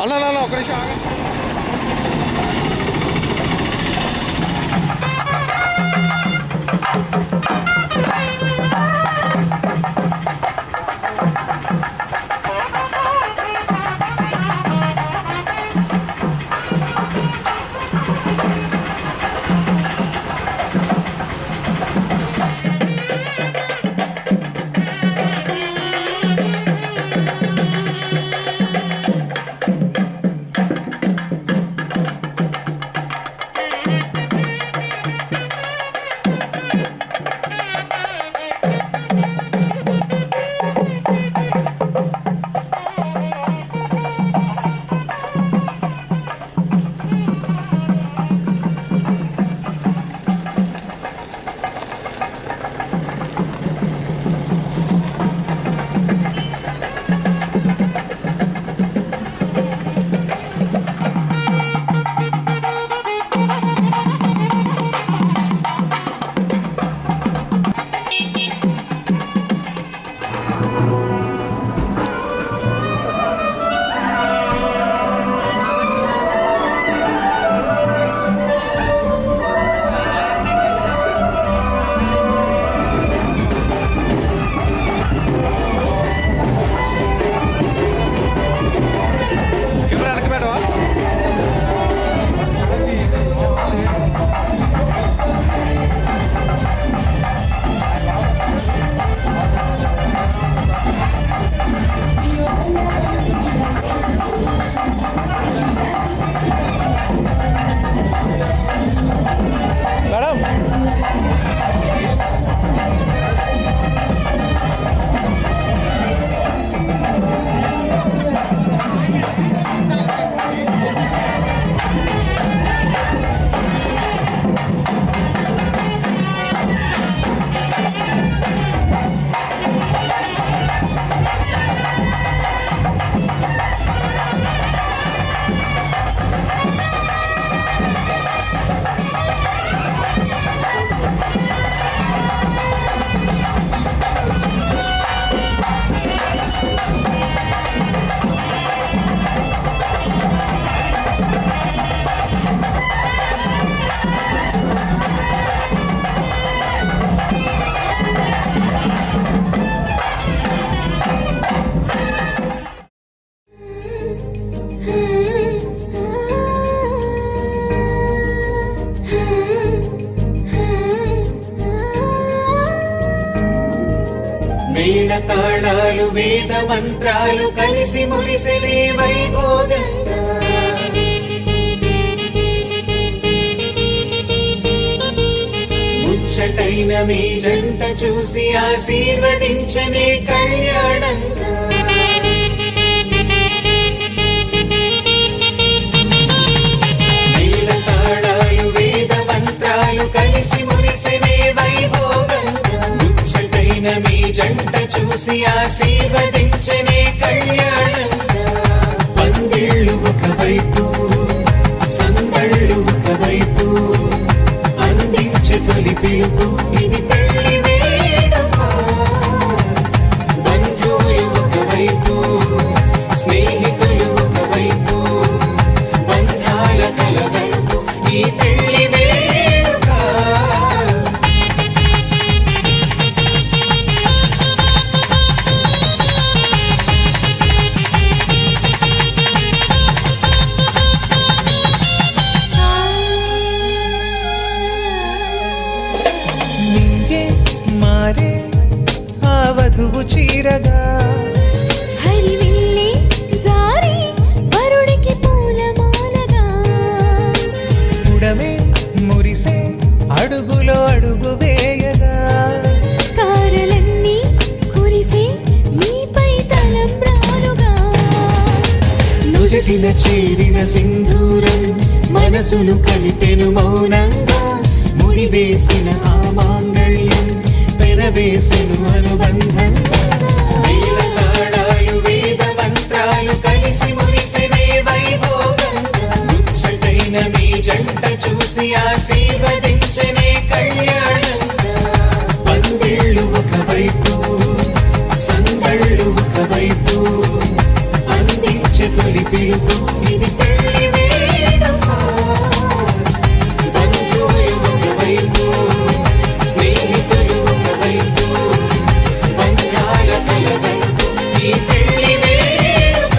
అలా ఒక నిమిషం ఆగండి. తాళాలు వేద మంత్రాలు కలిసి మురిసెలే వైభోగంగా ముచ్చటైన మీ జంట చూసి ఆశీర్వదించనే కళ్యాణంగా మేళ తాళాలు వేద మంత్రాలు కలిసి మురిసెలే వైభోగంగా ముచ్చటైన మీ జంట చూసి ఆశీర్వదించనే కళ్యాణంగా పందిళ్ళు ఒకవైపు సందళ్ళు ఒకవైపు అందించే తొలి పిలుపు ఇది పెళ్లి వేడుక బంధువులు ఒకవైపు స్నేహితులు ఒకవైపు బంధాల కలగలుపు ఈ పెళ్లి వేడుక వధువు చీరగా హరివిల్లి జారి వరుడికి పూలమాలగా పుడమే మురిసే అడుగులో అడుగు వేయగా తారలన్నీ కురిసే నీపై తలంబ్రాలుగా నుదిటిన చేరిన సింధూరం మనసును కలిపెను మౌనంగా ముడివేసిన ఆ మాంగళ్యం పెనవేసెను అనుబంధంగా వేద తాళాలు వేద మంత్రాలు స్నేహితులు కలిసి మురిసెనే వైభోగంగా ముచ్చటైన మీ జంట చూసి ఆశీర్వదించనే కళ్యాణంగా పందిళ్ళు ఒకవైపు సందళ్ళు ఒకవైపు అందించే తొలి పిలుపు ఇది పెళ్లి వేడుక బంధువులు ఒకవైపు స్నేహితులు ఒకవైపు బంధాల కలగలుపు ఈ పెళ్లి వేడుక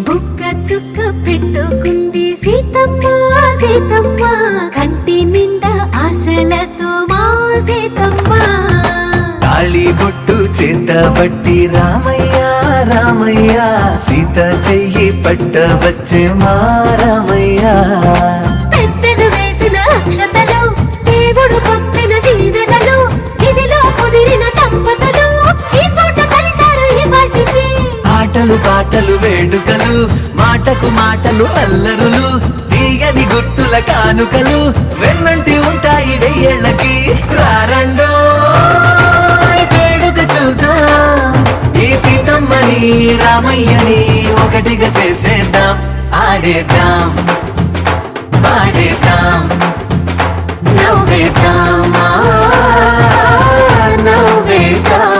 బుక్క చుక్క పెట్టుకుంది సీతమ్మ సీతమ్మ కంటి నిండా ఆశలతో మా సీతమ్మ తాళి బొట్టు చేతబట్టి రామయ్య రామయ్య సీత చెయ్యి పట్టవచ్చే మా రామయ్య పెద్దలు వేసిన అక్షతలు దేవుడు పంపిన దీవెనలు ఇవిలో కుదిరిన దంపతులు ఈ చోట కలిశారు ఈ వాటికి ఆటలు పాటలు వేడుకలు మాటకు మాటలు అల్లరులు తీయని గుర్తుల కానుకలు వెన్నంటి ఉంటాయి వెయ్యేళ్ళకి రారండో వేడుక చూద్దాం ఈ సీతమ్మని రామయ్యని ఒకటిగా చేసేద్దాం ఆడేద్దాం పాడేద్దాం నవ్వేద్దాం నవ్వేద్దాం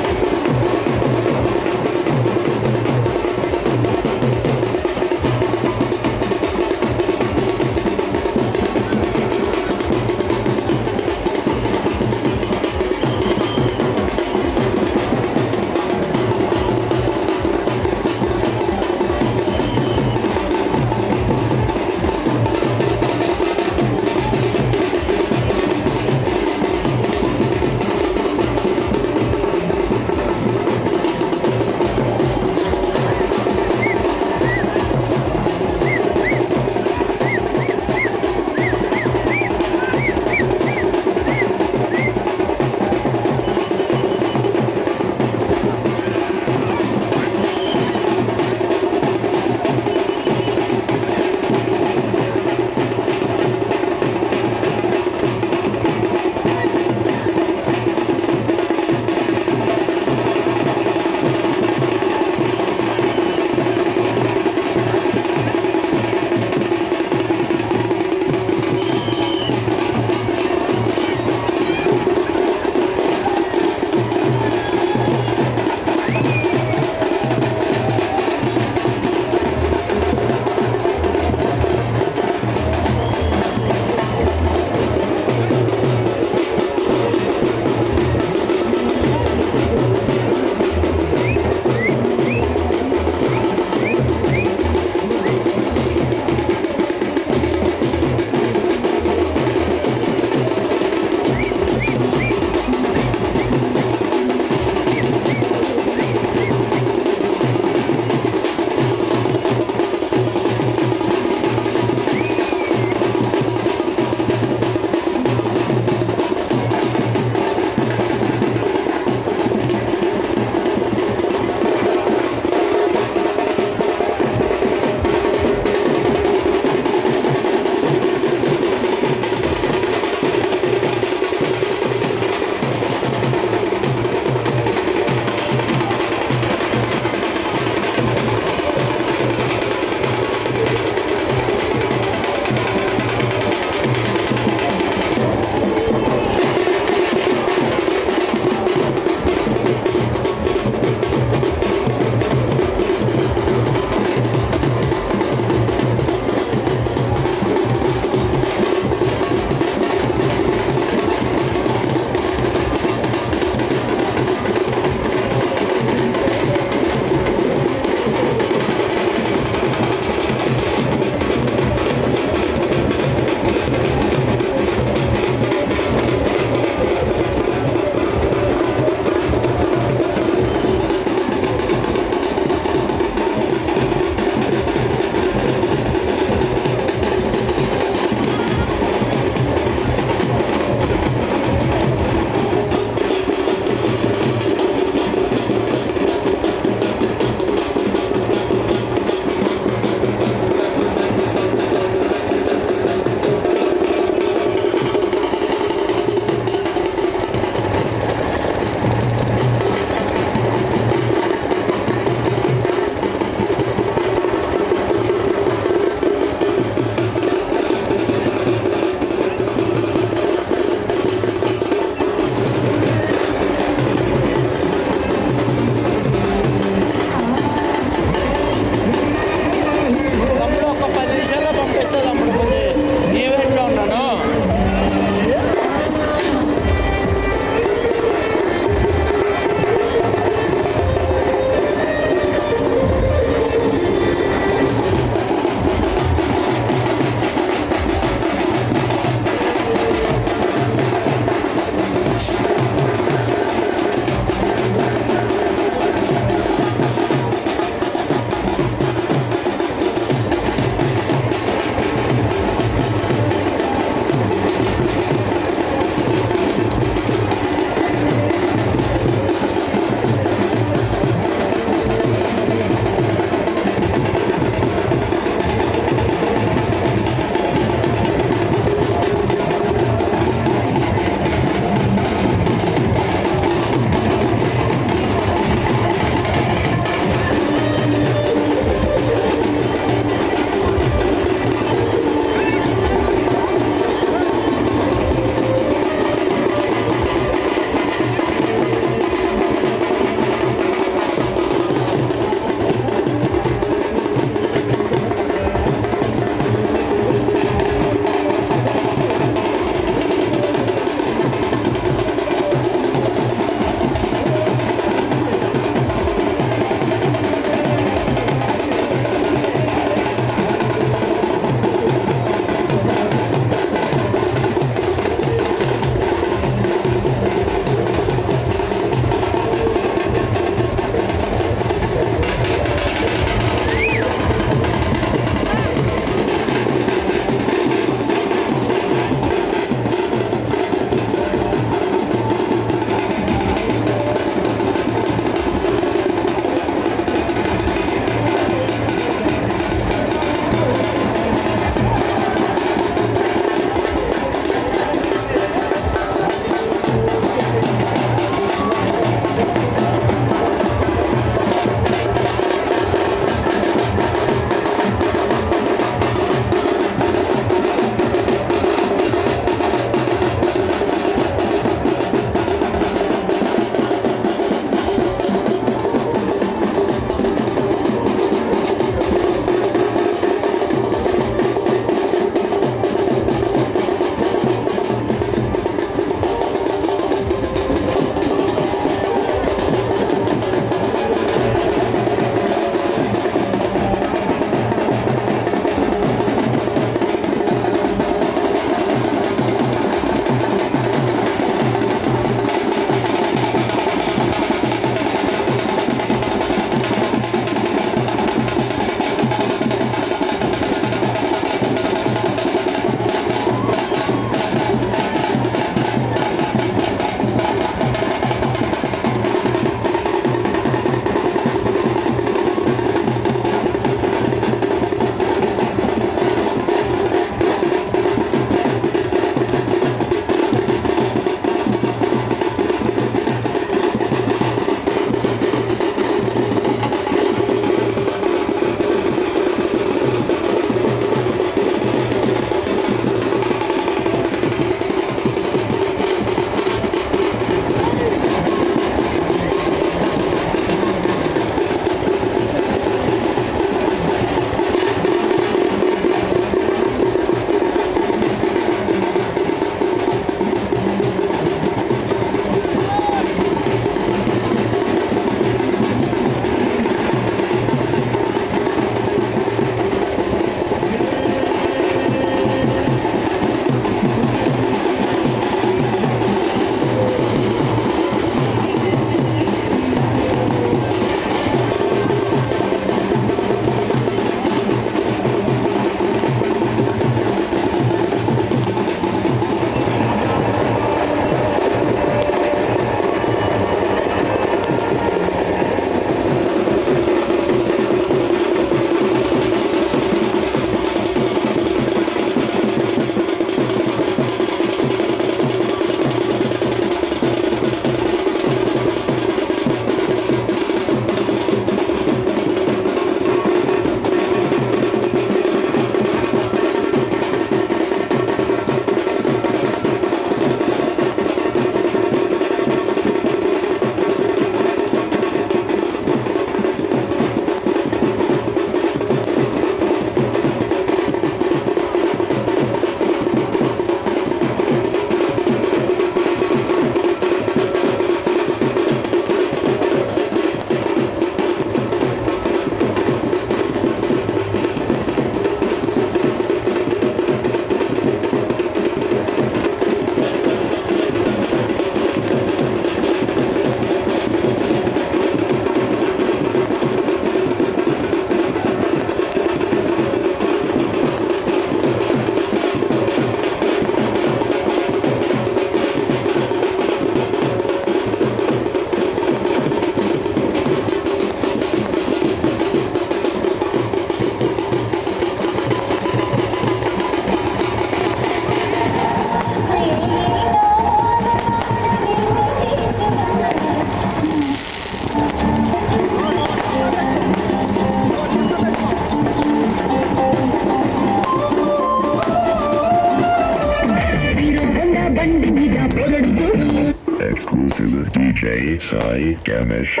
DJ Sai Ganesh.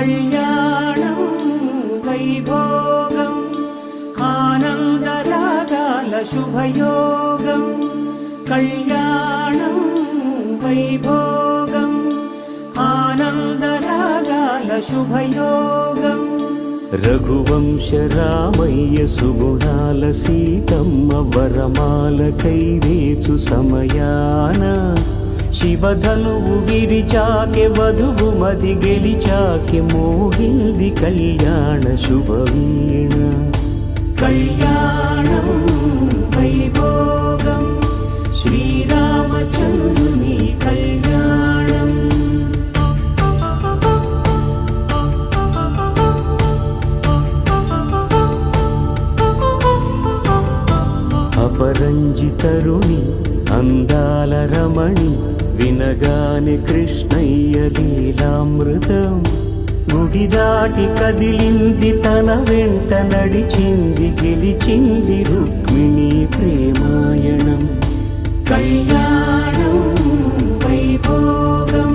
కళ్యాణం వైభోగం ఆనందరాగాల శుభయోగం కళ్యాణం వైభోగం ఆనందరాగాల శుభయోగం రఘువంశ రామయ్య సుగుణాల సీతమ్మ వరమాల కైవేచు సమయాన శివధనువు విరిచాకె వధువు మది గెలిచాకె మోగింది కళ్యాణ శుభవీణ కళ్యాణం వైభోగం శ్రీరామచంద్రుని కళ్యాణం అపరంజితరుణి అందాల రమణి వినగానే కృష్ణయ్య లీలామృతం గుడి దాటి కదిలింది తన వెంట నడిచింది గెలిచింది రుక్మిణి ప్రేమాయణం కళ్యాణం వైభోగం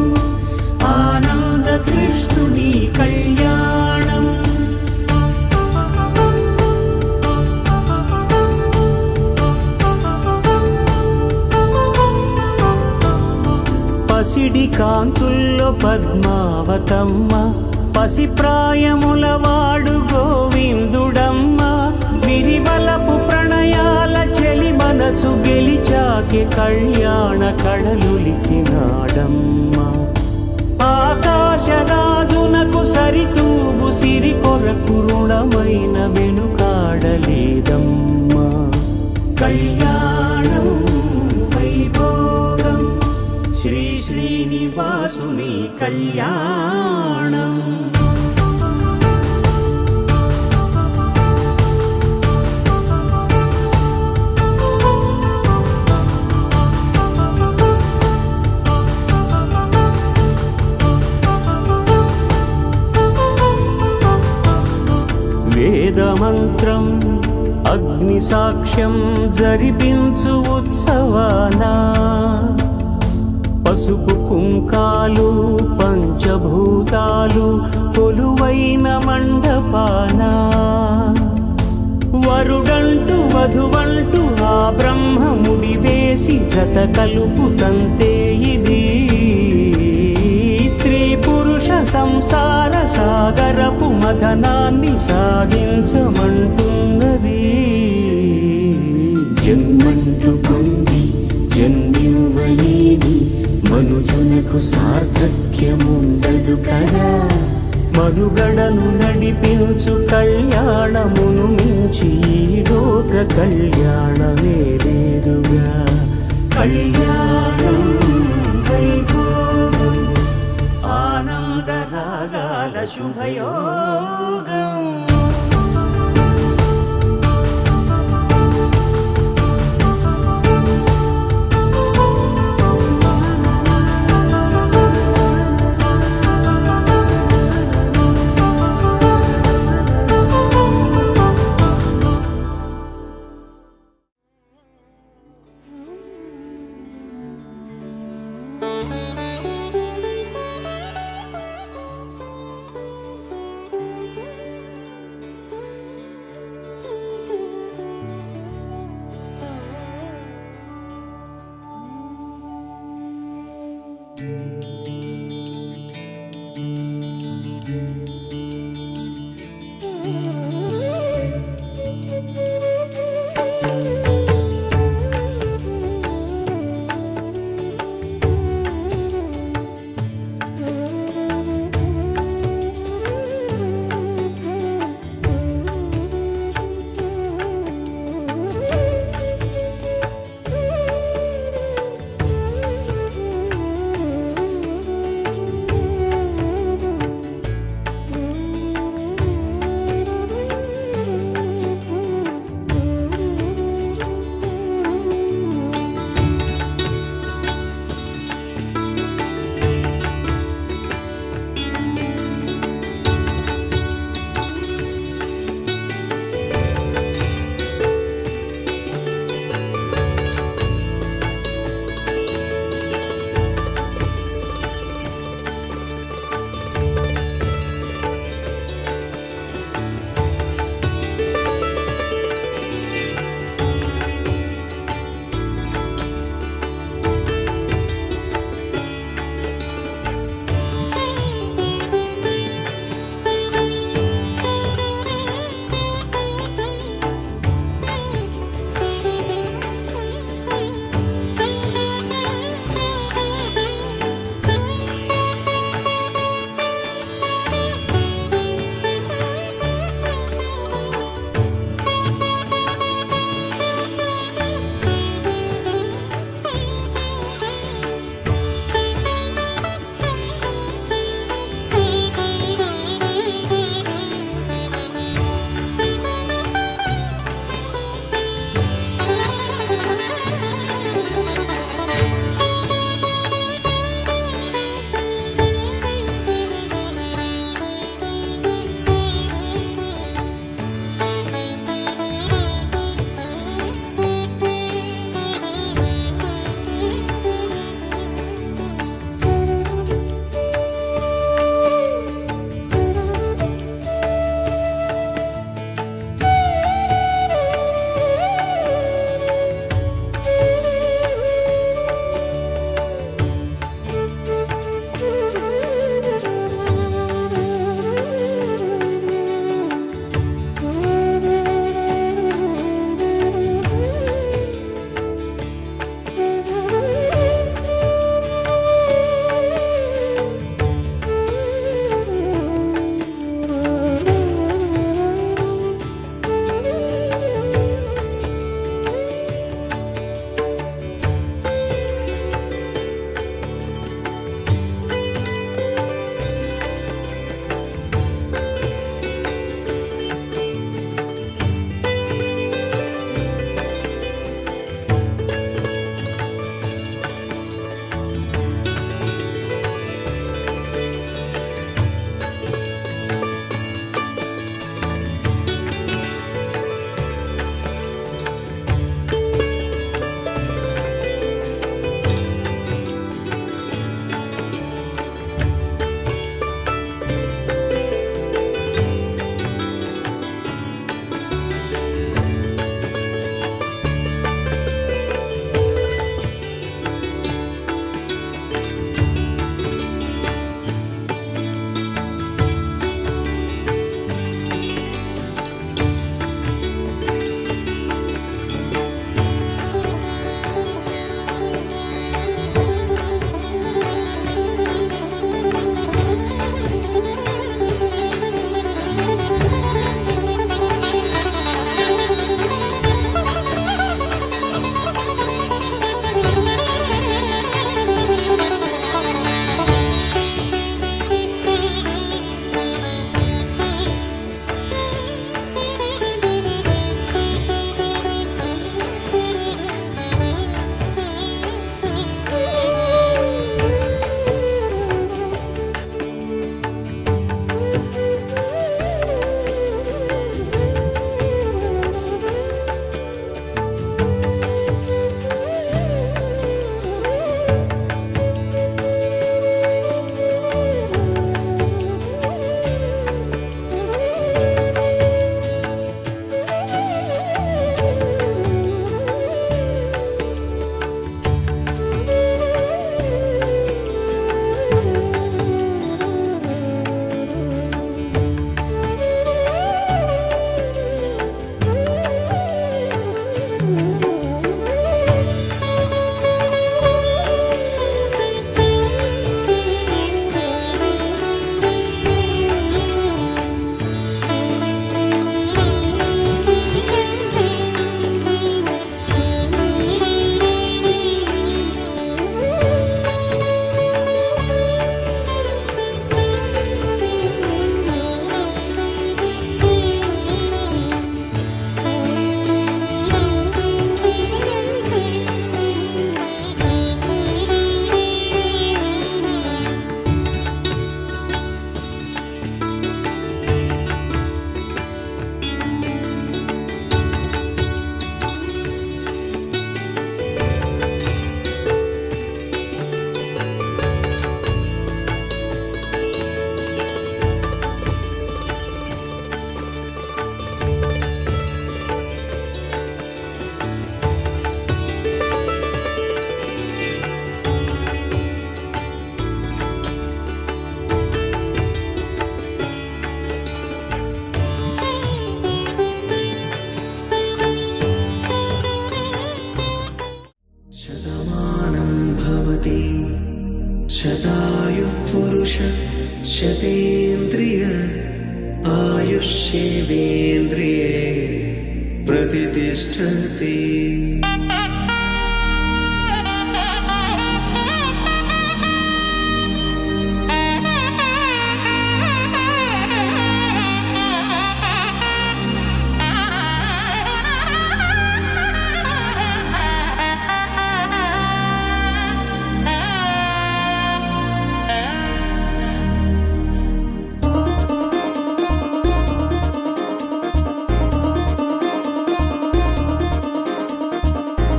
ఆనంద కృష్ణుని కళ్యాణం పసిడి కాంతుల్లో పద్మావతమ్మ పసిప్రాయముల వాడు గోవిందుడమ్మ విరివలపు ప్రణయాల చెలి మనసు గెలిచాకే కళ్యాణ కళలులికినాడమ్మ ఆకాశరాజునకు సరితూబు సిరి కొరకు రుణమైన వెనుకాడలేదమ్మ కళ్యాణం వైభోగం శ్రీ శ్రీనివాసుని కళ్యాణం వేదమంత్రం అగ్ని సాక్ష్యం జరిపించు ఉత్సవానా పసుపు కుంకాలు పంచభూతాలు కొలువైన మండపాన వరుడంటూ వధువంటూ ఆ బ్రహ్మముడి వేసి జత కలుపుతంతే ఇది స్త్రీ పురుష సంసార సాగరపు మథనాన్ని సాగించమంటున్నది జన్మంటూ పొంది జన్మివ్వలేని మనుజునకు సార్థక్యముండదు కదా మనుగడను నడిపించు కళ్యాణమును మించి ఈ లోక కళ్యాణమే లేదుగా కళ్యాణం వైభోగం ఆనందరాగాల శుభయోగం శతమానం భవతి శతాయుః పురుష శతేంద్రియ ఆయుష్యేవేంద్రియే ప్రతిష్ఠతి.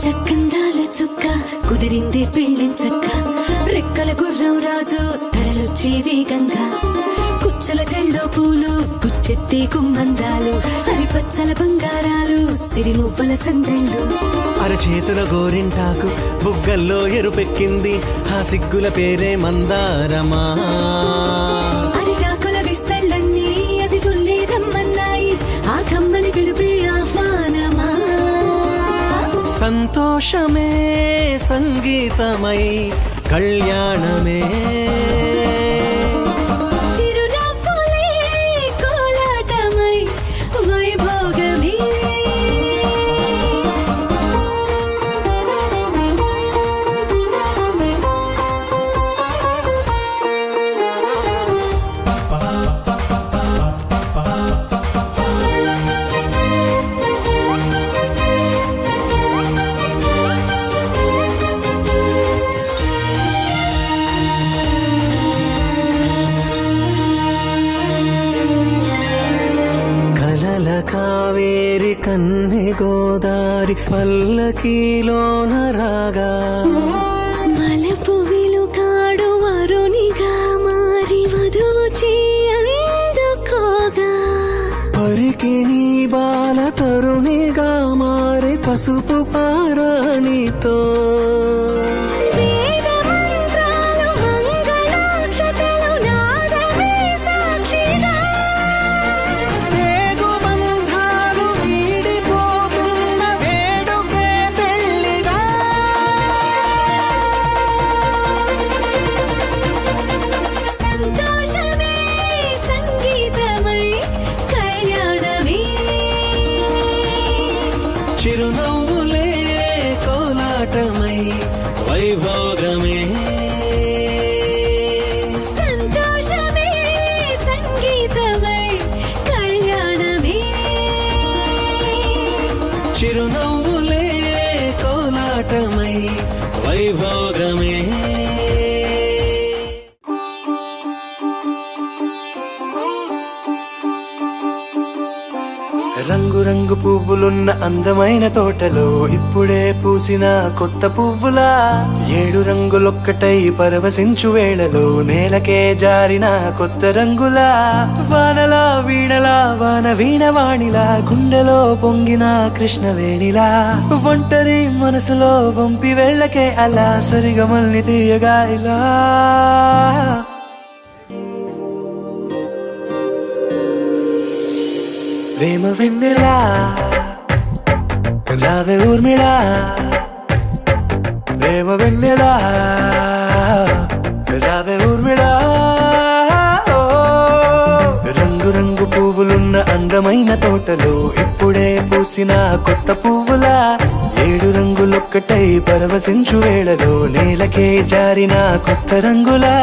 చక్కందాల చుక్క కుదిరింది పెళ్ళించక్క రెక్కల గుర్రం రాజు తరలొచ్చి వేగంగా కుచ్చల చెల్లో పూలు కుచ్చెత్తి కుమ్మందాలు హరిపచ్చల బంగారాలు సిరిమువ్వల సందెళ్ళు అరచేతుల గోరింటాకు బుగ్గల్లో ఎరుపెక్కింది ఆ సిగ్గుల పేరే మందారమా. అరిటాకుల విస్తళ్ళన్నీ అది తుల్లి రమ్మన్నాయి ఆ కమ్మని పిలిపి ఆహ్వానమా. సంతోషమే సంగీతమై కళ్యాణమే చిరునవ్వులే కోలాటమై వైభోగమే. కలల కావేరి కన్నె గోదారి పల్లకీలోన రాగా మలపు విలుకాడు వరునిగా మారి వధూచి అందుకోగా పరికిణి బాల తరుణిగా మారి పసుపు పారాణితో వేద మంత్రాలు మంగళాక్షతలు నాదమే సాక్షిగా పేగు బంధాలు వీడిపోతున్న వేడుకే పెళ్లిగా. సంతోషమే సంగీతమై కళ్యాణమే. చిరునవ్వులే కోలాటమై వైభోగమే సంతోషమే సంగీతమై కళ్యాణమే. చిరునవ్వులే కోలాటమై వైభోగమే. రంగురంగు పువ్వులున్న అందమైన తోటలో ఇప్పుడే పూసిన కొత్త పువ్వులా 7 రంగులొక్కటై పరవశించు వేళలో నేలకే జారిన కొత్త రంగులా వానలా వీణలా వాన వీణవాణిలా గుండెలో పొంగిన కృష్ణవేణిలా ఒంటరి మనసులో వంపి వెళ్ళకే అలా సరిగమల్ని తీయగా ఇలా. ప్రేమ వెన్నెలా రావే ఊర్మిళా ప్రేమ వెన్నెలా రావే ఊర్మిళా. రంగు రంగు పువ్వులున్న అందమైన తోటలో ఇప్పుడే పూసిన కొత్త పువ్వులా 7 రంగులొక్కటై పరవశించు వేళలో నేలకే జారిన కొత్త రంగులా.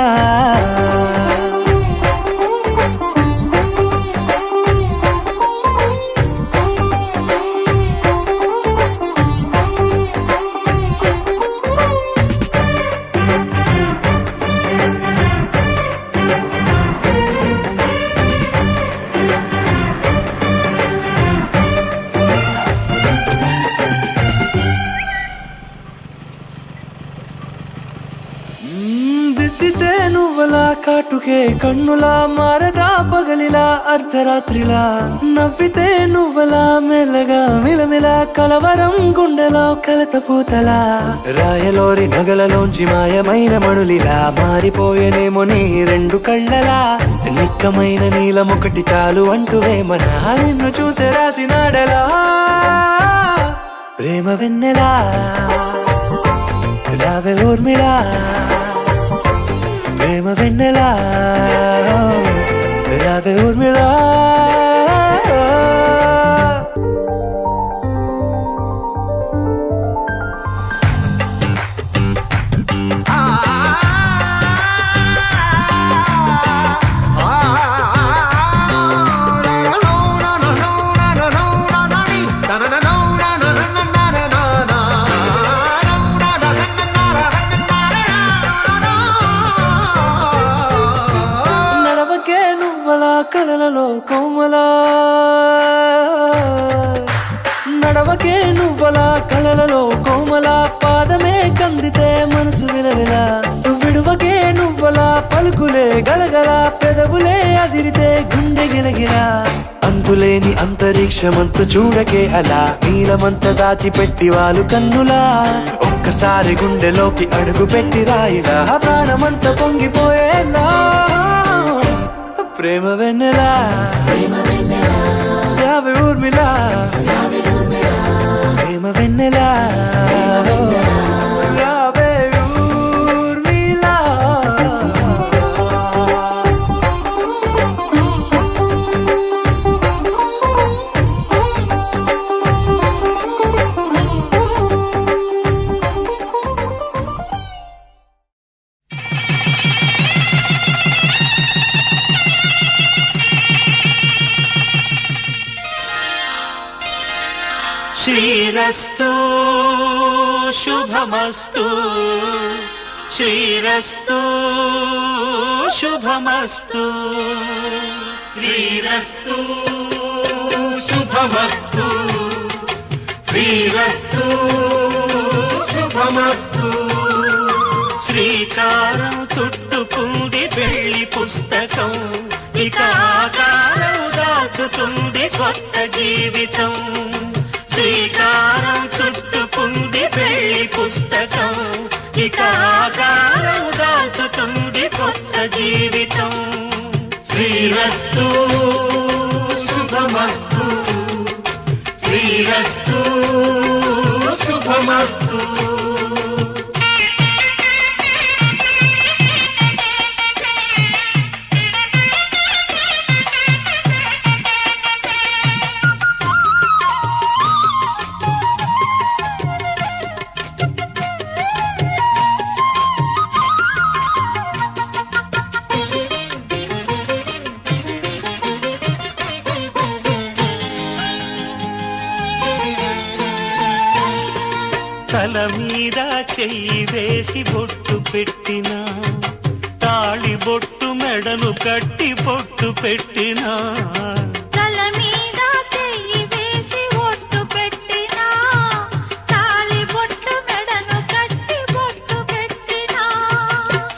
దిద్దితే నువ్వలా కాటుకే కన్నులా మారదా పగలిలా అర్ధరాత్రిలా నవ్వితే నువ్వలా మెల్లగా మిలమిలా కలవరం గుండెలో కలతపూతలా రాయలోరి నగలలోంచి మాయమైన మణులిలా మారిపోయేనేమో నీ 2 కళ్ళలా నిక్కమైన నీలమొకటి చాలు అంటూ వేమనా నిన్ను చూసే రాసినాడలా. ప్రేమ వెన్నెలా రావే ఊర్మిళా ప్రేమ వెన్నెలా రావే ఊర్మిళా కలలలో కోమలా నడవకే నువ్వలా కలలలో కోమలా పాదమే కందితే మనసు విలవిలా విడువకే నువ్వలా పలుకులే గలగల పెదవులే అదిరితే గుండె గిలగిలా అంతులేని అంతరిక్షమంత చూడకే అలా నీలమంత దాచిపెట్టి వాళ్ళు కన్నులా ఒక్కసారి గుండెలోకి అడుగు పెట్టి రాయిలా ప్రాణమంత పొంగిపోయేలా ప్రేమ వెన్నెలా రావే ఊర్మిళా ప్రేమ వెన్నెలా రావే ఊర్మిళా శ్రీరస్తు శుభమస్తు శ్రీరస్తు శుభమస్తు శ్రీరస్తు శుభమస్తు శ్రీరస్తు శుభమస్తు శ్రీకారం చుట్టుకుంది పెళ్లి పుస్తకం ఇక ఆకారం దాచుతుంది కొత్త జీవితం శ్రీకారం చుట్టుకుంది పెళ్లి పుస్తకం ఇక ఆకారం దాచుతుంది కొత్త జీవితం శ్రీరస్తు శుభమస్తు శ్రీరస్తు శుభమస్తు తల మీద చెయ్యి వేసి బొట్టు పెట్టినా తాళి బొట్టు మెడను కట్టి బొట్టు పెట్టినా తల మీద చెయ్యి వేసి బొట్టు పెట్టినా తాళి బొట్టు మెడను కట్టి బొట్టు పెట్టినా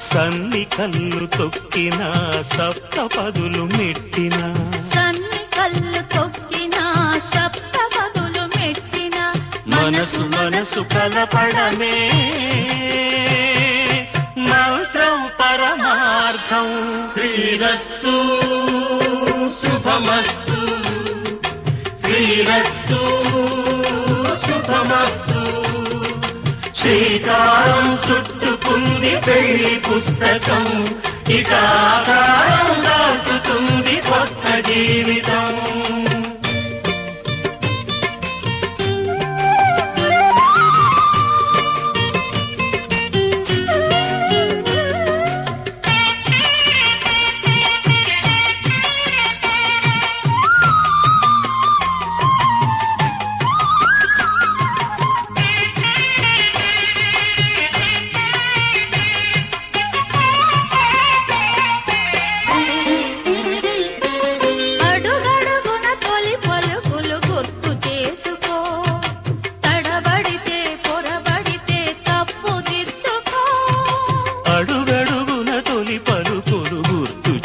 సన్ని కళ్ళు తొక్కినా సప్త పదులు మెట్టినా సన్ని కళ్ళు తొక్కినా సప్త పదులు మెట్టినా మనసు మనసు కలపడమే మంత్రం పరమార్థం శ్రీరస్తు శుభమస్తు శ్రీరస్తు శుభమస్తు శ్రీకారం చుట్టుకుంది పెళ్లి పుస్తకం ఇక ఆకారం దాచుతుంది కొత్త జీవితం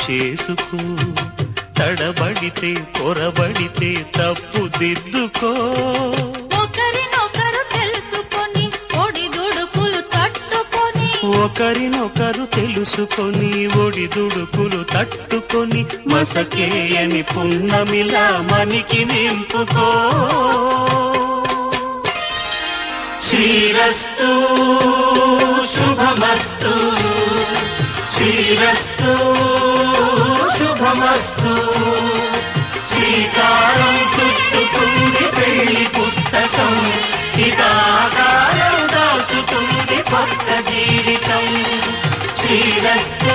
చేసుకో తడబడితే పొరబడితే తప్పు దిద్దుకో ఒకరినొకరు తెలుసుకొని ఒడిదుడుకులు తట్టుకొని ఒకరినొకరు తెలుసుకొని ఒడిదుడుకులు తట్టుకొని మసకేయని పున్నమిలా మనికి నింపుకో శ్రీరస్తు శుభమస్తు శ్రీరస్తు శుభమస్తు శ్రీకారం చుట్టుకుంది పెళ్లి పుస్తకం ఇదాకారం దాచుతుంది కొత్త జీవితం శ్రీరస్తు.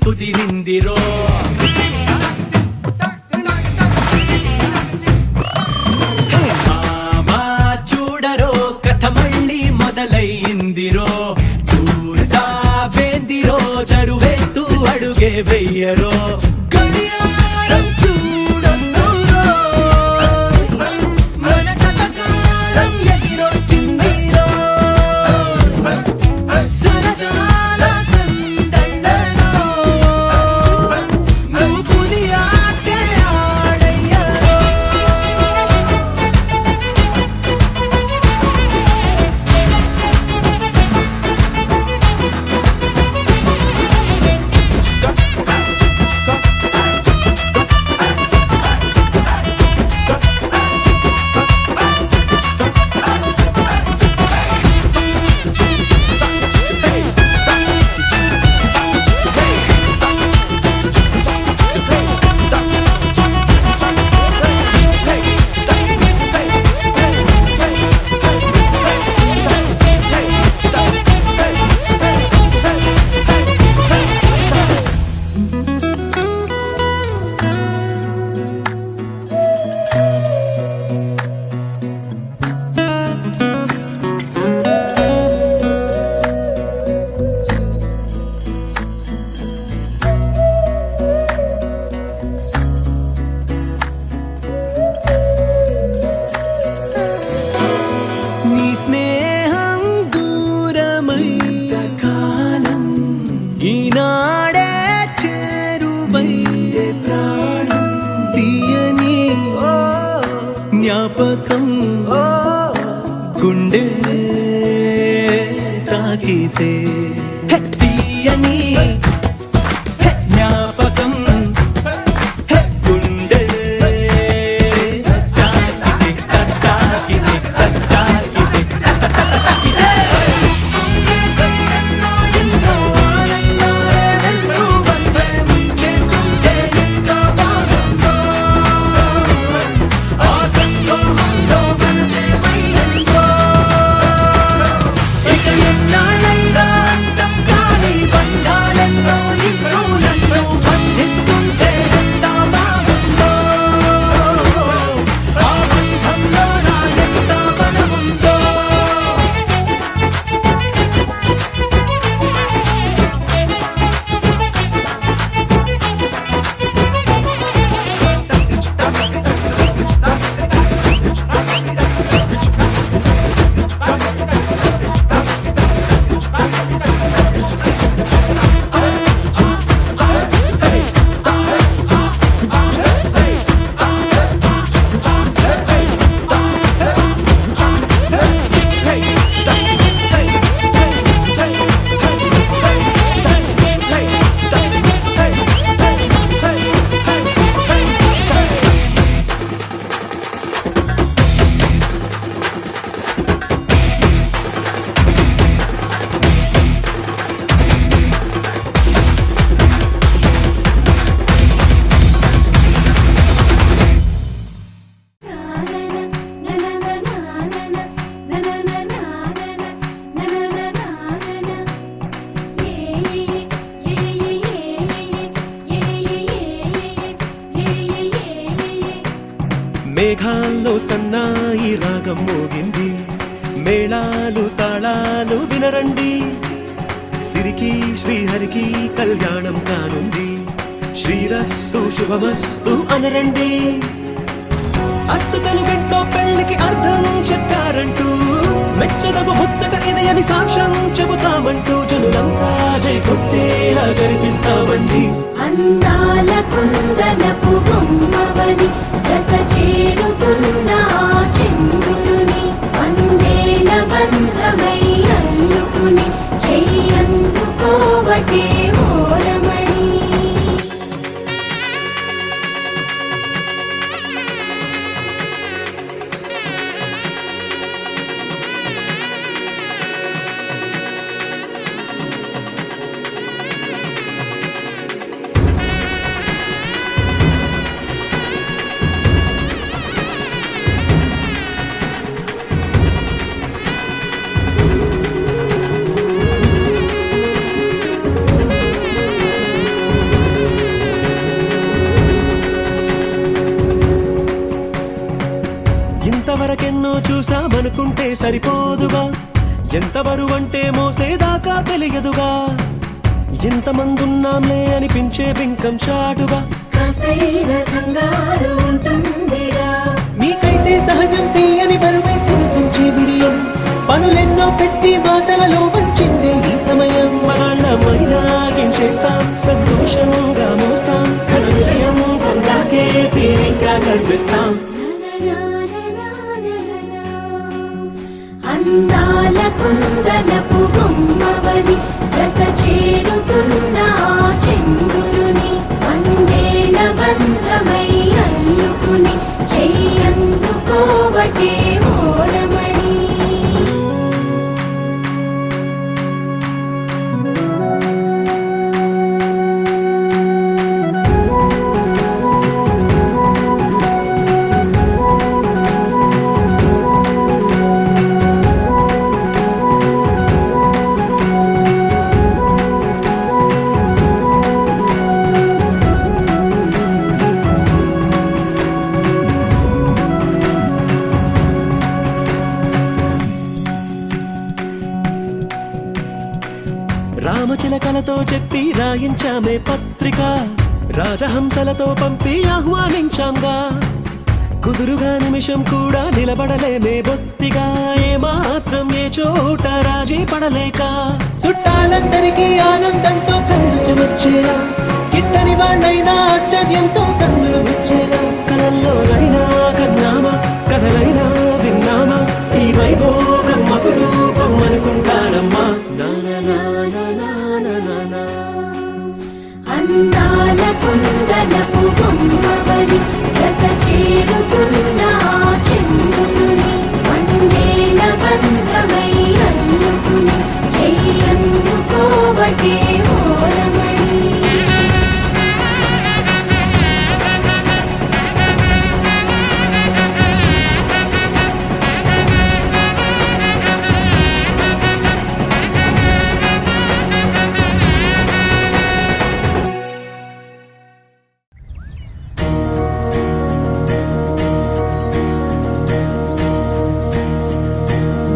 కుదిరిందిరో మామా అడుగే వెయ్యరో గడియారం చూడొద్దురో మన కథకాలం ఎగిరొచ్చిందిరో సరదాల సందళ్ళలో నువ్వు పులి ఆటే ఆడయ్యరో నీ స్నేహం దూరమై కాలం ఈనాడే చేరువై ప్రాణం తీయని జ్ఞాపకం గుండె తాకితే తీయని జ్ఞాపకం గుండె తాకితే తాకితే తాకితే ఎన్నో ఆనందాలు వల్లే ముంచేస్తుంటే ఎంత బాగుందో ఆ సంతోషంలో మనసే పైలందో ఇక ఎన్నాళ్ళైనా అంతం కాని బంధాలెన్నో నిన్ను నన్ను బంధిస్తుంటే ఎంత బాగుందో ఆ బంధంలో నా ఎంత బలముందో మేఘాల్లో సన్నాయి రాగం మోగింది మేళాలు తాళాలు వినరండి సిరికి శ్రీహరికి కళ్యాణం కానుంది శ్రీరస్తు శుభమస్తు అనరండి అచ్చతలు గంటో పెళ్లికి అర్థం చెప్పారంటూ మెచ్చదగు ముచ్చట ఇది అని సాక్ష్యం చెబుతామంటూ జనులంతా జై కొట్టేలా జరిపిస్తామండి అందాల కుందనపు బొమ్మవని జత చేరుతున్న ఆ చంద్రుని వందేళ్ల బంధమై అల్లుకుని చెయ్యందుకోవటే ఓరమణి ఇంతవరకెన్నో చూసామనుకుంటే సరిపోదుగా ఎంత బరువంటే మోసేదాకా తెలియదుగా ఎంతమందున్నాంలే అనిపించే బింకం చాటుగా కాస్తైన కంగారు ఉంటుందిగా మీకైతే సహజం తీయని బరువై సిరసించే బిడియం పనులెన్నో పెట్టి మాటలలో వంచిందే ఈ సమయం వాళ్ళమైనా ఏం చేస్తాం సంతోషంగా మోస్తాం ఘన విజయం పొందాకే తీరిగ్గా గర్విస్తాం అందాల కుందనపు బొమ్మవని జత చేరుతున్న ఆ చంద్రుని వందేళ్ల బంధమై అల్లుకుని చెయ్యందుకోవటే ఓరమణి రామచిలకలతో చెప్పి రాయించామే పత్రిక రాజహంసలతో పంపి ఆహ్వానించాంగా కుదురుగా నిమిషం కూడా నిలబడలేమే బొత్తిగా ఏమాత్రం ఏ చోట రాజీ పడలేక చుట్టాలందరికీ ఆనందంతో కళ్ళు చెమర్చేలా కిట్టని వాళ్ళైనా ఆశ్చర్యంతో కన్నులు వచ్చేలా కలల్లోనైనా కన్నామా కథలైనా విన్నామా ఈ వైభోగం అపురూపం అనుకుంటానమ్మా అందాల కుందనపు బొమ్మవని జత చేరుతున్న ఆ చంద్రుని వందేళ్ల బంధమై అల్లుకుని చెయ్యందుకోవటే ఓరమణి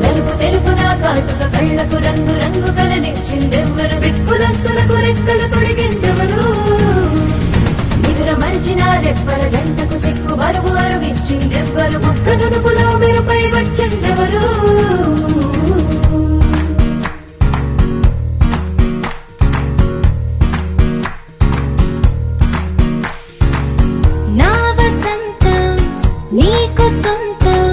నలుపు తెలుపున కాటుక కళ్ళకు రంగు రంగు కలనిచ్చిందెవ్వరు దిక్కులంచులకు రెక్కలు తొడిగిందెవరు నిదుర మరిచిన రెప్పల జంటకు సిక్కు బరువు అరువిచ్చిందెవ్వరు ముక్క నునుపులో మెరుపై వచ్చిందెవరు నా వసంతం నీకు సొంతం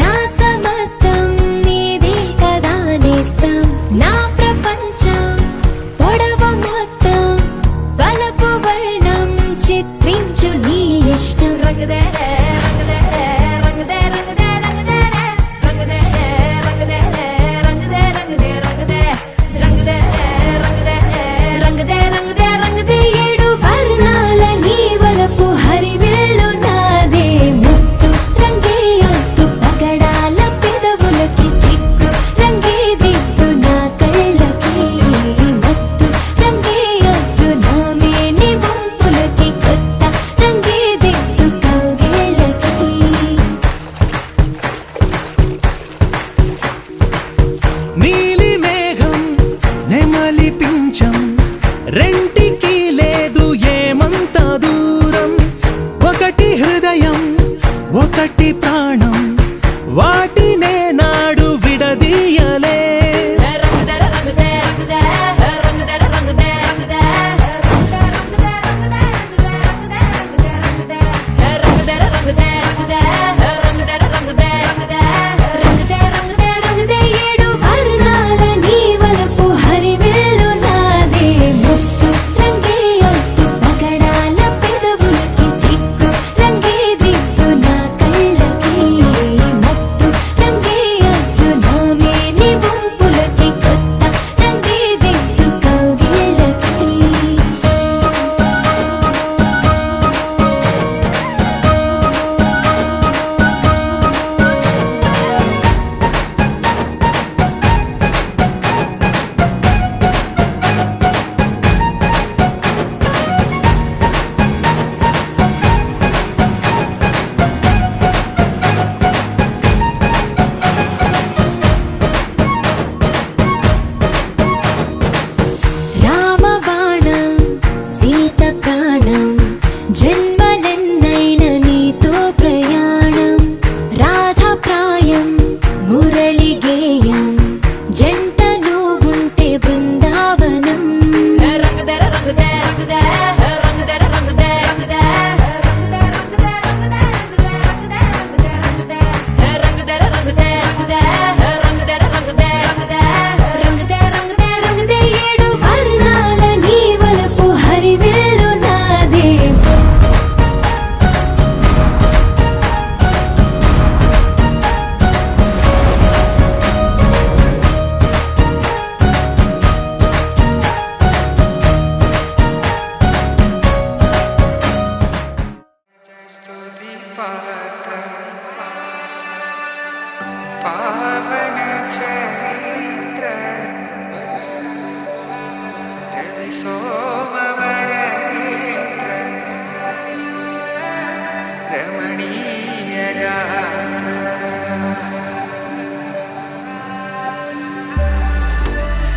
నా సమస్తం నీది కదా నేస్తం నా ప్రపంచం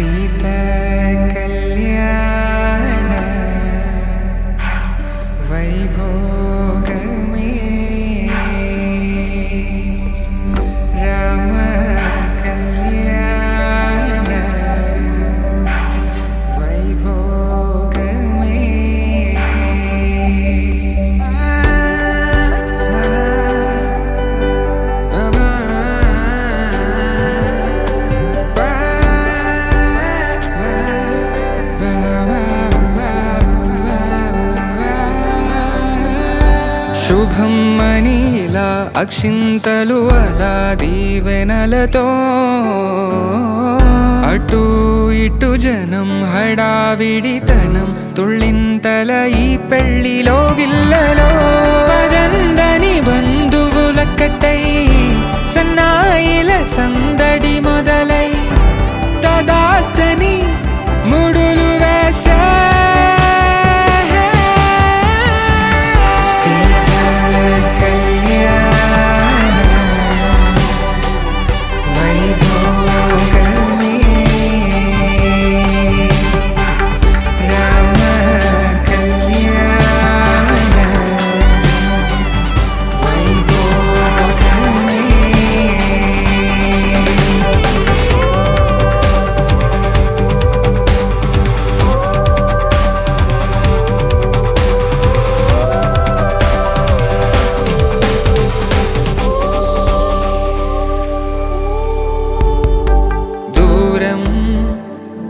సీత కళ్యాణ వైభోగమే రామ కళ్యాణ వైభోగమే శుభం మనీలా అక్షింతలు అలా దీవెనలతో అటు ఇటు జనం హడావిడితనం తుళ్ళింతల ఈ పెళ్లిలో గిల్లలో పదందని బంధువులక్కటై సన్నాయిల సందడి మొదలై తదాస్తని ముడులు వేసే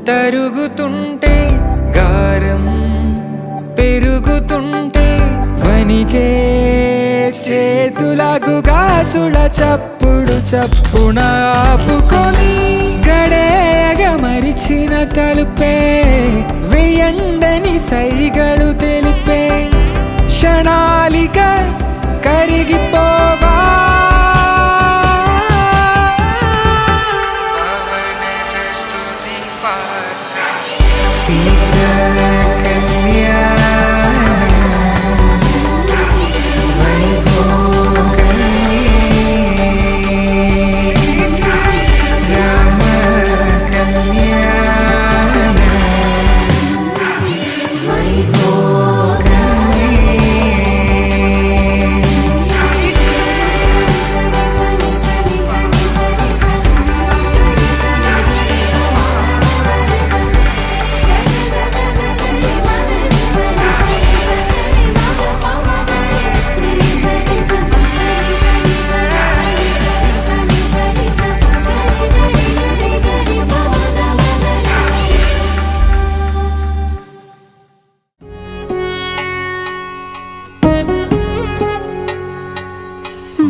తరుగుతుంటే గారం పెరుగుతుంటే వనికే చేతులకు గాసుల చప్పుడు చప్పున ఆపుకొని గడేగ మరిచిన తలుపే వెయ్యండని సైగడు తెలిపే క్షణాలిక కరిగిపోవా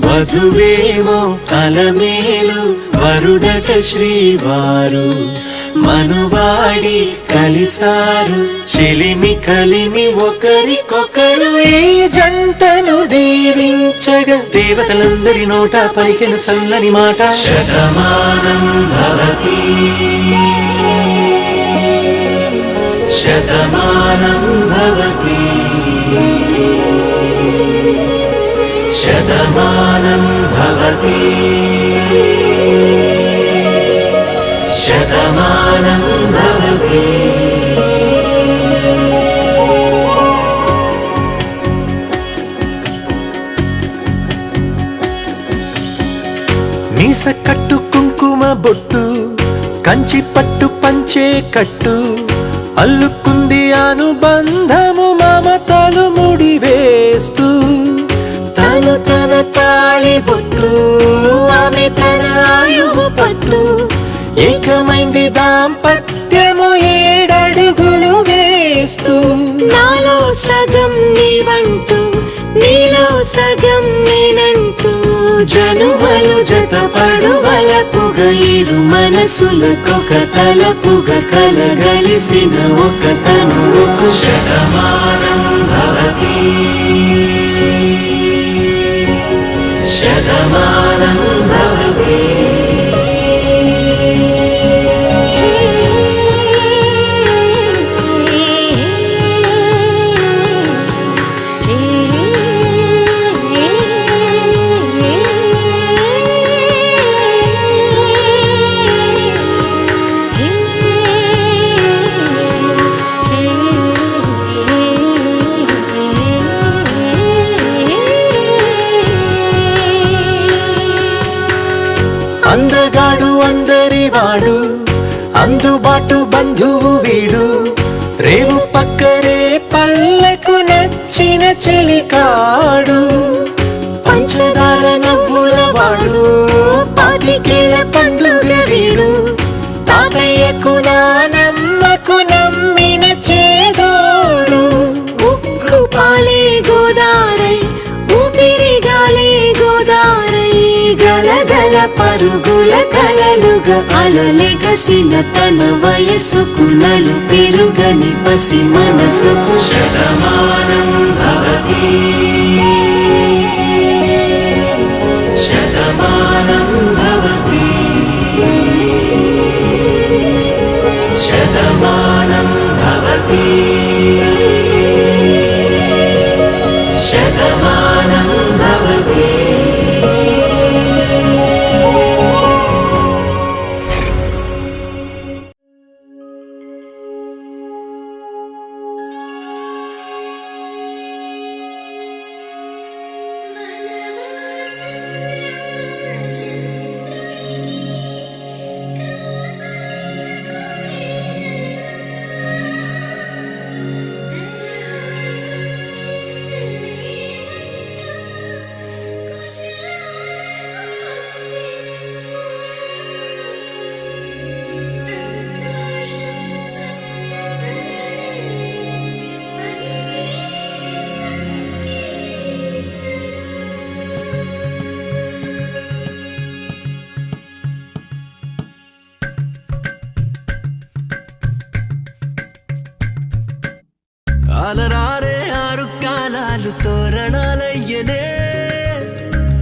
వధువేమో అలమేలు వరుడట శ్రీవారు మనువాడి కలిసారు చెలిమి కలిమి ఒకరికొకరు ఈ జంటను దీవించగా దేవతలందరి నోట పలికెను చల్లని మాట శతమానం భవతి శతమానం భవతి శతమానం భవతి శతమానం భవతి మీస కట్టు కుంకుమ బొట్టు కంచి పట్టు పంచే కట్టు అల్లుకుంది అనుబంధము మమతలు ముడివేస్తూ తను తన తాళి బొట్టు ఆమె తన ఆయువు పట్టు ఏకమైంది దాంపత్యము 7 అడుగులు వేస్తూ నాలో సగం నీవంటూ నీలో సగం నేనంటూ జనుమలు జతపడువలపుగ ఇరు మనసులకొక తలపుగ కలగలిసిన ఒక తనువుకు శతమానం భవతి శతమానం భవతి వాడు అందరి వాడు, అందుబాటు బంధువు వీడు, రేవు పక్కనే పల్లెకు నచ్చిన చెలికాడు, పంచదార నవ్వుల వాడు, పాతికేళ్ల పండుగ వీడు, తాతయ్యకు నానమ్మకు నమ్మిన చేదోడు, ఉక్కు పాలే గోదారై ఊపిరిగాలే గోదారై గలగల పరుగుల కలలుగా అలలెగసిన తన వయసుకు నలు పెరుగని పసి మనసుకు శతమానం భవతి శతమానం భవతి శతమానం భవతి శతమానం భవతి. అలరారే ఆరు కాలాలు తోరణాలయ్యనే,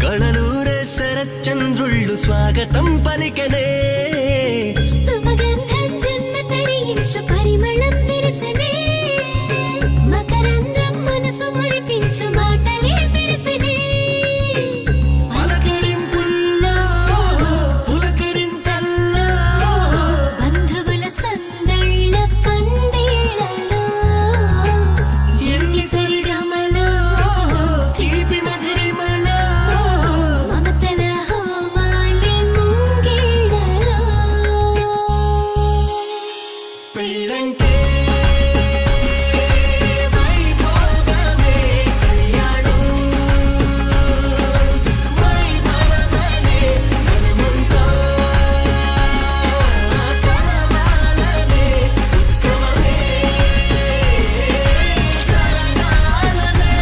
కళలూరే శరచంద్రుళ్ళు స్వాగతం పలికనే, సుమగంధం జన్మ తరించు పరిమళం విరసనే, మకరందం మనసు మురిపించు మాటలే విరసనే, పలకరింపుల్లో పులకరింతల్లో బంధువుల సందళ్ళ పందిళ్ళలో ఎన్ని సరిగమలో తీపి మధురిమలో మమతల హోమాలి ముంగిళ్ళలో పెళ్ళంటే వైభోగమే కళ్యాణం, వైభవమనే మనమంతా కలవాలనే ఉత్సవమే సరదాలనే.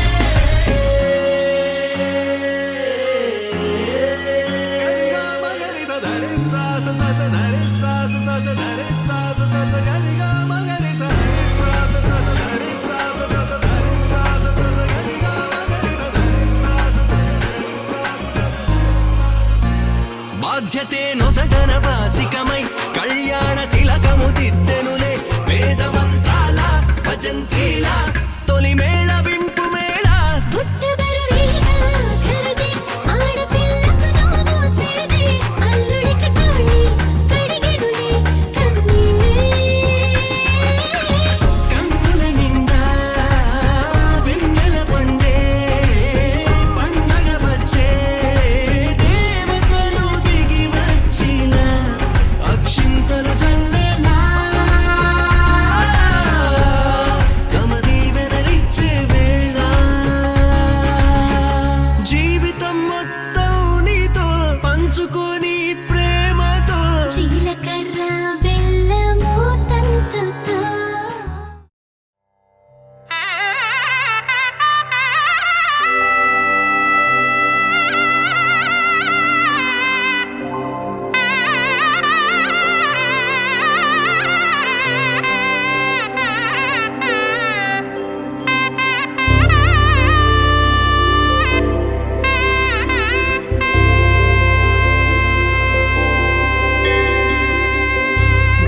బాధ్యతే నొసటన వాసికమై కళ్యాణ తిలకము దిద్దెనులే, వేద మంత్రాల భజంత్రీల తొలి మేళ వింపు మేళ, పుట్టబరువేగా ధరదే ఆడపిల్లకు నోమోసేదే, అల్లుడికి తాళి కడిగెనులే కన్నీళ్ళే, కన్నుల నిండా వెన్నెల పండే పండగ వచ్చే, దేవతలు దిగి వచ్చిన అక్షింతలు చల్లేలా, కమదీవెనలిచ్చే వేళ, జీవితం మొత్తం నీతో పంచుకొని ప్రేమతో, జీలకర్ర బెల్లము తంతుతో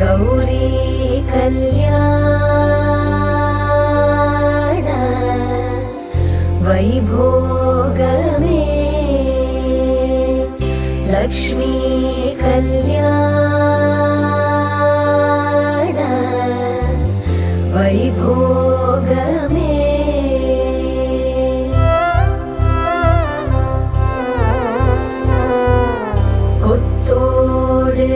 గౌరీ కళ్యాణ వైభోగమే, లక్ష్మీ కళ్యాణ వైభోగమే, கொத்தோடு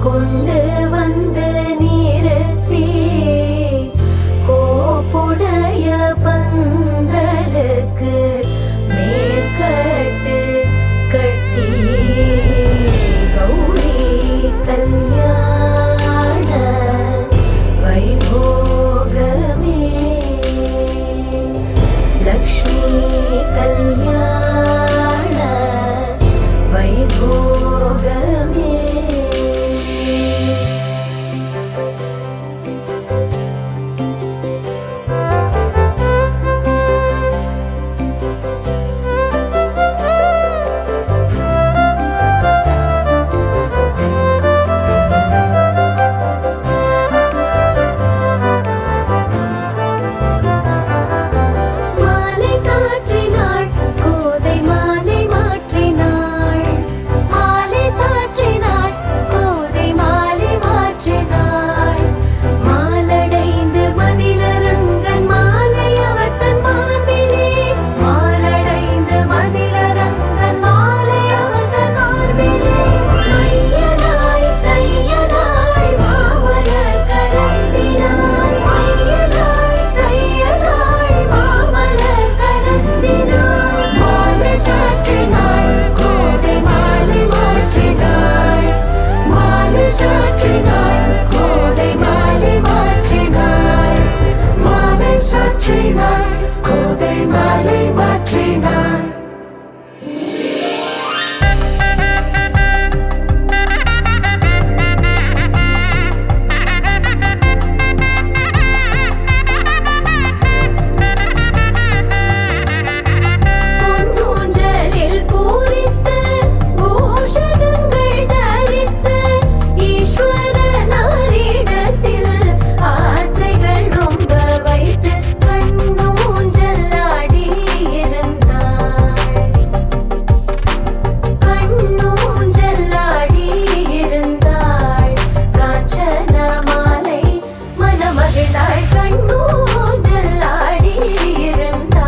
கொண்டு வந்து நிறுத்தி கோப்புடைய பந்தலுக்கு மேற்கட்டு கட்டி கௌரி கல்யாண வைபோகமே லக்ஷ்மி கல்யாண வைபோகமே மாலை சாற்றினாள் கோதை மாலை மாற்றினாள் மாலை சாற்றினாள் கோதை மாலை மாற்றினாள் மாலடைந்து மதிலரங்கன் மாலை அவர் தன் மார்பிலே மாலடைந்து மதிலரங்கன் மாலை அவர் தன் மார்பிலே மையலாய் தையலாய் மாமலர் கரந்தினாள் மையலாய் தையலாய் மாமலர் கரந்தினாள் மாலை சாற்றினாள் கோதை மாலை மாற்றினாள் மாலை சாற்றினாள் கோதை மாலை மாற்றினாள் மாலை சாற்றினாள் கோதை மாலை மாற்றினாள் பொன்னூஞ்சலில் பூரித்து பூஷணங்கள் தரித்து ஈஸ்வரனாரிடத்தில் ஆசைகள் ரொம்ப வைத்து கண்ணூஞ்சல் ஆடியிருந்தாள் கண்ணூஞ்சல் ஆடியிருந்தாள் காஞ்சன மாலை மனமகிழ்ந்தாள் கண்ணூஞ்சல் ஆடியிருந்தாள்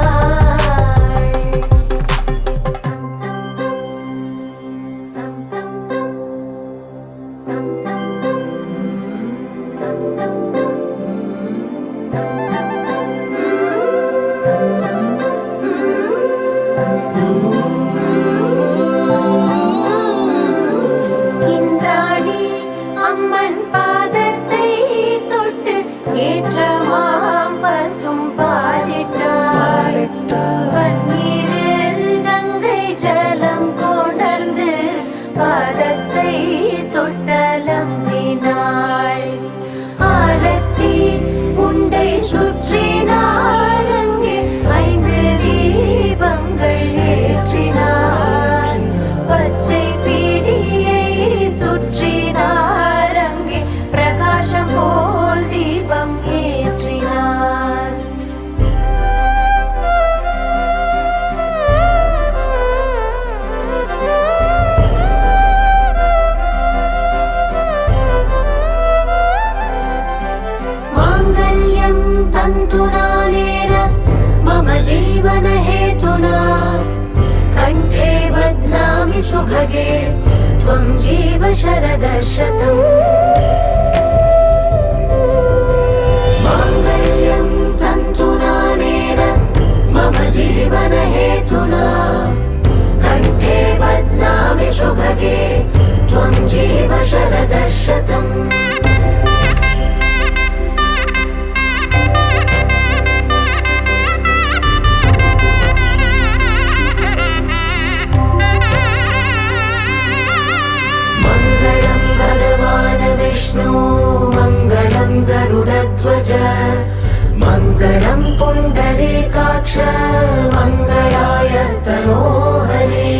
தம் தம் தம் தம் தம் தம் தம் தம் தம் இந்திராணி அம்மன் பாதத்தை தொட்டு ஏற்றமாம் பசும் பாலிட்டாள் பன்னீரில் கங்கை ஜலம் கொணர்ந்து பாதத்தை தொட்டலம்பினாள் ஆலத்தி உண்டை சுற்றினார் அங்கே 5 தீபங்கள் ஏற்றினார் பச்சை பீடியை சுற்றினார் அங்கே பிரகாசம் போல் தீபம் ஏற்றினார் माङ्गल्यं तन्तुनानेन मम जीवनहेतुना कण्ठे बध्नामि सुभगे त्वं जीव शरदशतम् माङ्गल्यं तन्तुनानेन मम जीवनहेतुना कण्ठे बध्नामि सुभगे त्वं जीव शरदशतम् मङ्गलं भगवान् विष्णु मङ्गलं गरुडध्वज मङ्गलं पुण्डरीकाक्ष मङ्गलाय तनोहरे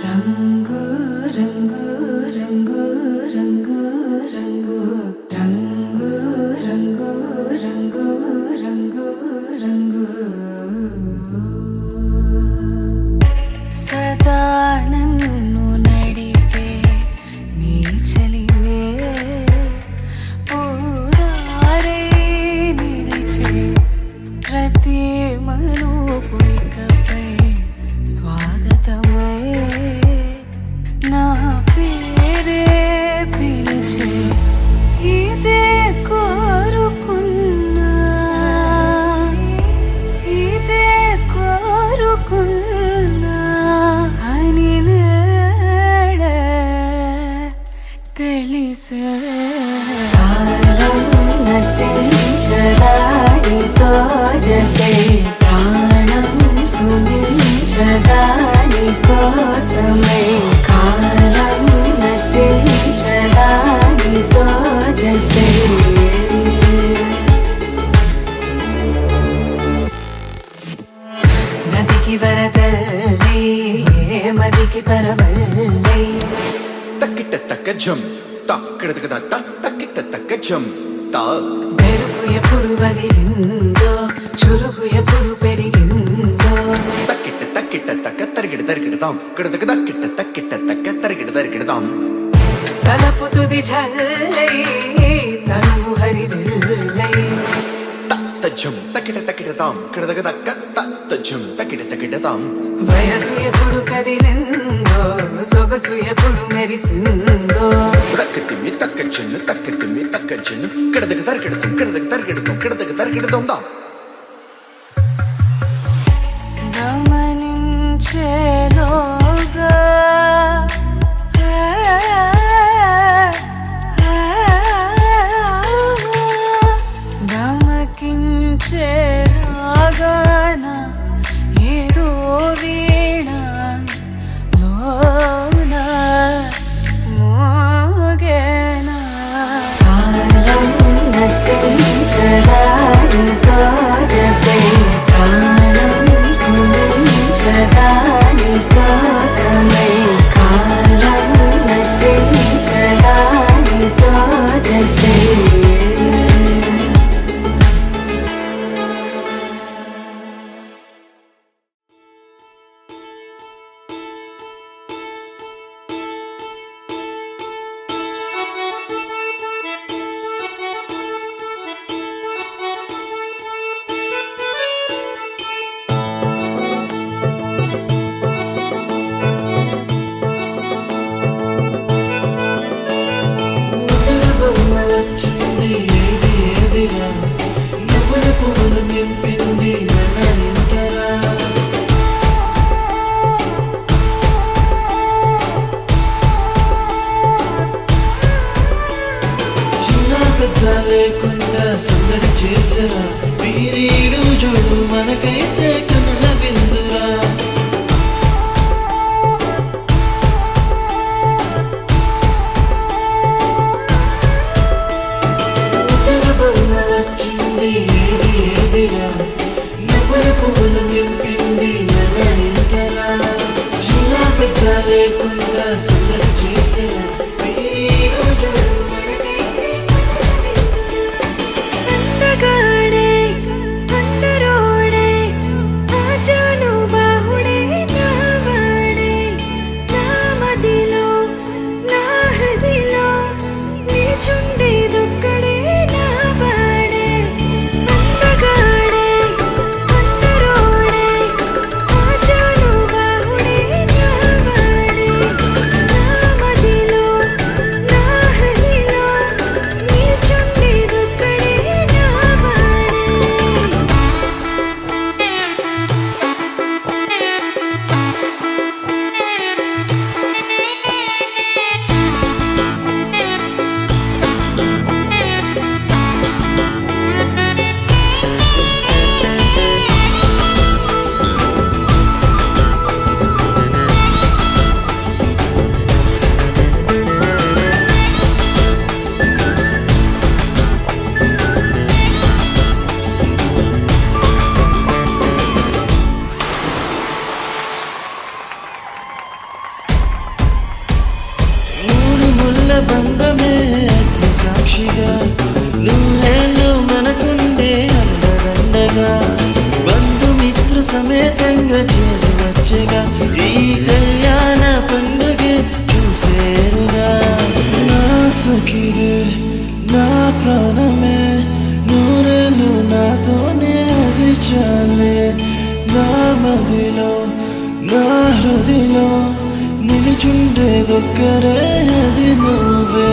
రంగు రంగు రంగు రంగు రంగు రంగు రంగు రంగు రంగు రంగు సదా నన్ను నడిపే నీ చలివే పూరారే నిలిచే ప్రతి మనుపుకపై స్వాగతమై నా పేరే పిలిచే ఇదే కోరుకున్నా ఇదే కోరుకున్నా అని నేడే తెలిసే కాలం నటించదానితో జతే ప్రాణం సుమించదాని కోసమై కాలం నటించదానితో జతే నదికి వరదల్లి మదికి పరవల్లి తక్కిట తక్క జం తక్కిట తక్క తక్కిట తక్క జం తా మెరుపు ఎప్పుడు వదిలిందో చురుకు ఎప్పుడు పెరిగిందో తక్కిట తక్కిట తక్క తరిగిడ తరిగిడదాం కిడతక తక్కిట తక్కిట తక్క తరిగిడ తరిగిడదాం తలపు తుది జల్లై తనువు హరివిల్లై తజ్జం తక్కిట తక్కిడదాం కిడతక తక్క తజ్జం తక్కిట తక్కిడదాం వయసు ఎప్పుడు కదిలిందో సొగసు ఎప్పుడు మెరిసిందో తక్కతిమ్మి తక్కజ్జను కిడతక తరిగిడతాం కిడతక తరిగిడతాం కిడతక తరిగిడదాం దా గమనించేలోగా గమకించేలాగాన ఏదో వీణ లోన మోగేనా కాలం నటించదానితో జతే ప్రాణం సుమించదాని కోసమై కాలం నటించదానితో జతే లేకుండా సందడి చేసరా వీరీడు జోడు మనకైతే కనుల విందురా బొమ్మ వచ్చింది ఏదిరా నువ్వుల పువ్వులు నింపింది మన ఇంటరా చిన్న పెద్ద లేకుండా సందడి చేసరా వీరీడు జోడు అందగాడే అందరోడే దూరంగా చేరి వచ్చగా ఈ కళ్యాణ పండుగ చూసేరుగా నా సఖిరే నా ప్రాణమే నూరేళ్ళు నాతోనే అది చాలే నా మదిలో నా హృదిలో నిలుచుండేదొక్కరే అది నువ్వే